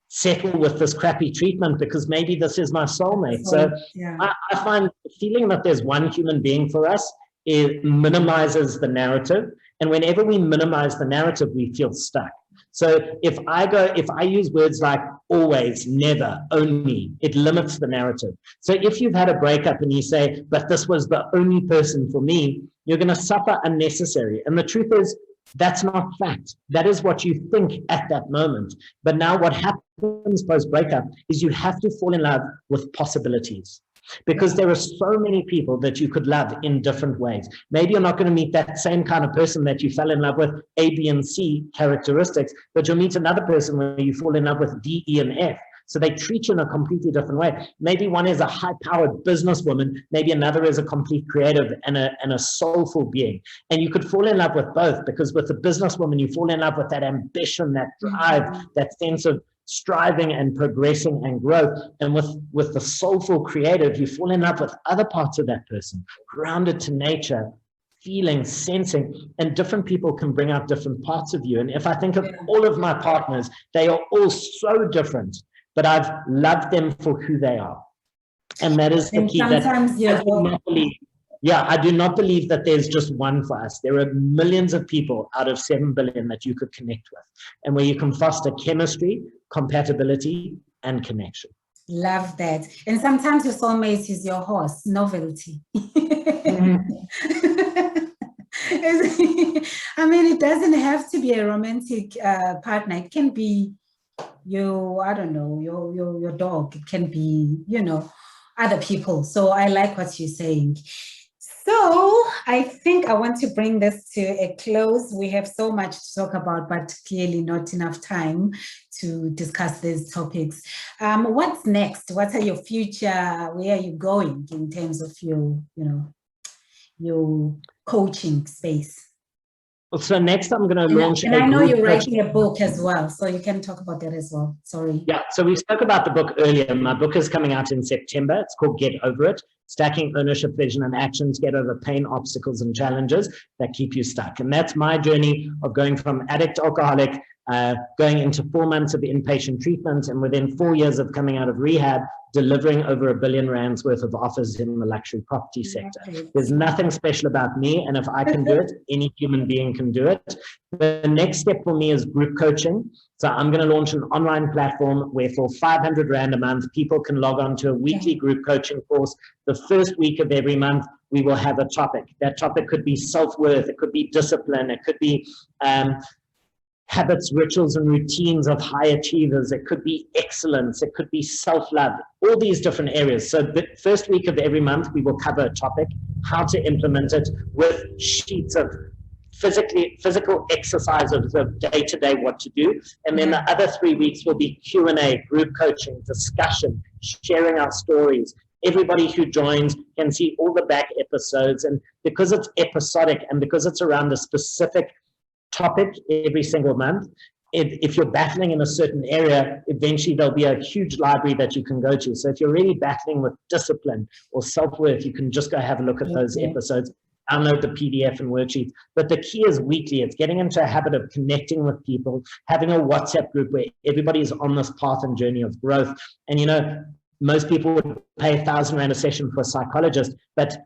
settle with this crappy treatment because maybe this is my soulmate. So I find feeling that there's one human being for us, it minimizes the narrative. And whenever we minimize the narrative, we feel stuck. So if I use words like always, never, only, it limits the narrative. So if you've had a breakup and you say, but this was the only person for me, you're going to suffer unnecessary. And the truth is, that's not fact. That is what you think at that moment. But now what happens post-breakup is you have to fall in love with possibilities. Because there are so many people that you could love in different ways. Maybe you're not going to meet that same kind of person that you fell in love with, A, B, and C characteristics, but you'll meet another person where you fall in love with D, E, and F. So they treat you in a completely different way. Maybe one is a high-powered businesswoman, maybe another is a complete creative and a soulful being. And you could fall in love with both, because with the businesswoman, you fall in love with that ambition, that drive, that sense of striving and progressing and growth. And with the soulful creative, you fall in love with other parts of that person, grounded to nature, feeling, sensing, and different people can bring out different parts of you. And if I think of all of my partners, they are all so different, but I've loved them for who they are. And that is the key. Sometimes, Yeah, I do not believe that there's just one for us. There are millions of people out of 7 billion that you could connect with, and where you can foster chemistry, compatibility, and connection. Love that. And sometimes your soulmate is your horse, novelty. I mean, it doesn't have to be a romantic partner. It can be I don't know, your dog. It can be, other people. So I like what you're saying. So I think I want to bring this to a close. We have so much to talk about, but clearly not enough time to discuss these topics. What's next? What are your future? Where are you going in terms of your coaching space? So next I'm going to launch and I know you're writing a book as well, so you can talk about that as well. Sorry. Yeah, so we spoke about the book earlier. My book is coming out in September. It's called Get Over It, Stacking Ownership, Vision, and Action to Get Over Pain, Obstacles, and Challenges that Keep You Stuck. And that's my journey of going from addict to alcoholic, going into 4 months of inpatient treatment, and within 4 years of coming out of rehab, delivering over R1 billion worth of offers in the luxury property sector. There's nothing special about me, and if I can do it, any human being can do it. The next step for me is group coaching. So I'm going to launch an online platform where for 500 Rand a month, people can log on to a weekly group coaching course. The first week of every month, we will have a topic. That topic could be self-worth, it could be discipline, it could be habits, rituals, and routines of high achievers. It could be excellence. It could be self-love, all these different areas. So the first week of every month, we will cover a topic, how to implement it with sheets of physical exercises of day-to-day what to do. And then the other 3 weeks will be Q&A, group coaching, discussion, sharing our stories. Everybody who joins can see all the back episodes. And because it's episodic and because it's around a specific topic every single month, if you're battling in a certain area, eventually there'll be a huge library that you can go to. So if you're really battling with discipline or self-worth, you can just go have a look at those episodes, download the PDF and worksheets. But the key is weekly. It's getting into a habit of connecting with people, having a WhatsApp group where everybody is on this path and journey of growth. And most people would pay 1,000 Rand a session for a psychologist, but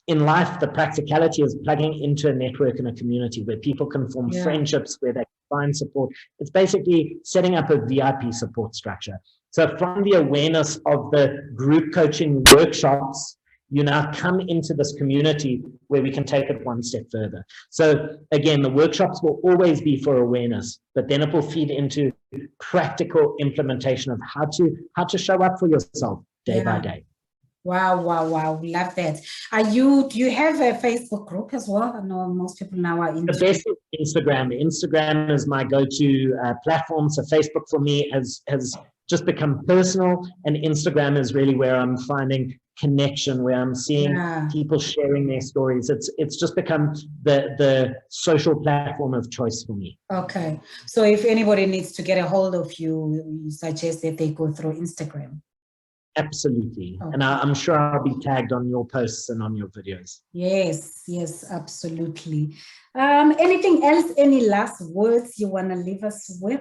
in life, the practicality is plugging into a network and a community where people can form friendships, where they can find support. It's basically setting up a VIP support structure. So from the awareness of the group coaching workshops, you now come into this community where we can take it one step further. So again, the workshops will always be for awareness, but then it will feed into practical implementation of how to show up for yourself day by day. Wow. Love that. Do you have a Facebook group as well? I know most people now are in. The best is Instagram. Instagram is my go-to platform. So Facebook for me has just become personal, and Instagram is really where I'm finding connection, where I'm seeing people sharing their stories. It's just become the social platform of choice for me. Okay. So if anybody needs to get a hold of you, you suggest that they go through Instagram. Absolutely. Okay. And I'm sure I'll be tagged on your posts and on your videos. Yes, absolutely. Anything else? Any last words you want to leave us with?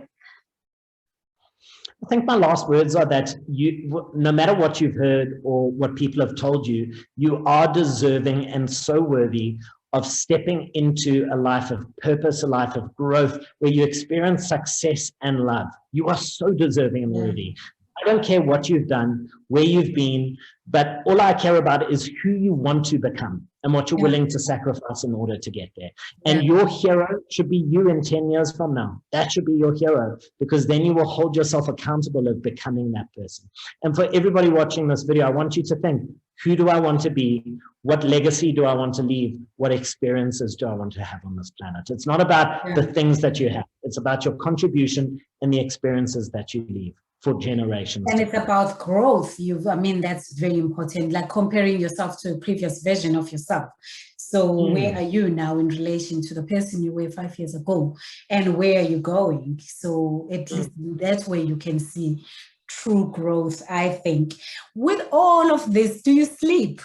I think my last words are that no matter what you've heard or what people have told you, you are deserving and so worthy of stepping into a life of purpose, a life of growth, where you experience success and love. You are so deserving and worthy. I don't care what you've done, where you've been, but all I care about is who you want to become and what you're willing to sacrifice in order to get there. And your hero should be you in 10 years from now. That should be your hero, because then you will hold yourself accountable of becoming that person. And for everybody watching this video, I want you to think, who do I want to be? What legacy do I want to leave? What experiences do I want to have on this planet? It's not about the things that you have. It's about your contribution and the experiences that you leave for generations. And it's about growth. That's very important, like comparing yourself to a previous version of yourself. So where are you now in relation to the person you were 5 years ago? And where are you going? So at least that's where you can see true growth, I think. With all of this, do you sleep?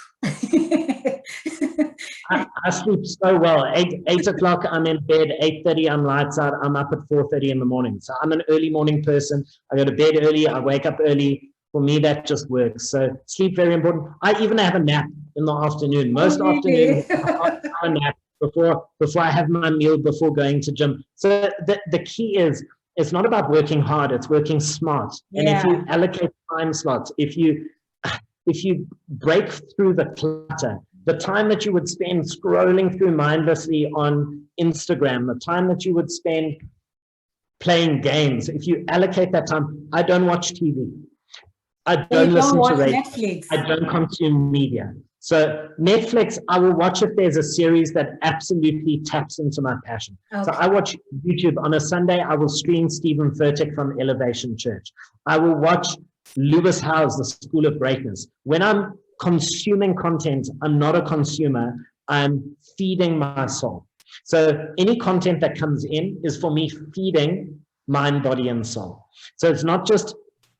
I sleep so well. 8 o'clock, I'm in bed. 8:30, I'm lights out. I'm up at 4:30 in the morning. So I'm an early morning person. I go to bed early. I wake up early. For me, that just works. So sleep, very important. I even have a nap in the afternoon. Most afternoons, a nap before I have my meal, before going to gym. So the key is, it's not about working hard, it's working smart. And if you allocate time slots, if you break through the clutter, the time that you would spend scrolling through mindlessly on Instagram, the time that you would spend playing games, if you allocate that time. I don't watch TV. I don't listen to radio. Netflix. I don't consume media. So Netflix, I will watch if there's a series that absolutely taps into my passion. Okay. So I watch YouTube. On a Sunday, I will stream Stephen Furtick from Elevation Church. I will watch Lewis Howes, The School of Greatness. When I'm consuming content, I'm not a consumer, I'm feeding my soul. So any content that comes in is for me feeding mind, body, and soul. So it's not just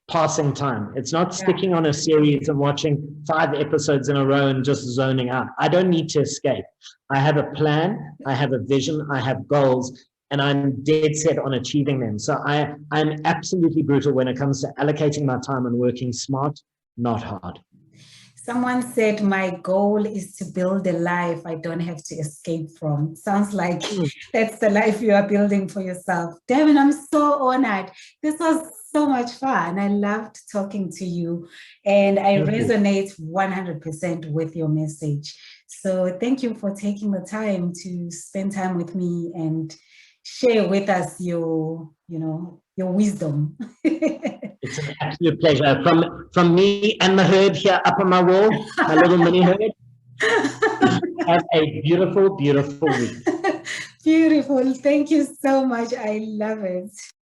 passing time. It's not sticking on a series and watching 5 episodes in a row and just zoning out. I don't need to escape. I have a plan, I have a vision, I have goals, and I'm dead set on achieving them. So I'm absolutely brutal when it comes to allocating my time and working smart, not hard. Someone said, my goal is to build a life I don't have to escape from. Sounds like that's the life you are building for yourself. Devon, I'm so honored. This was so much fun. I loved talking to you, and I resonate 100% with your message. So thank you for taking the time to spend time with me and share with us your wisdom. It's an absolute pleasure. From me and the herd here up on my wall, my little mini herd. Have a beautiful, beautiful week. Beautiful. Thank you so much. I love it.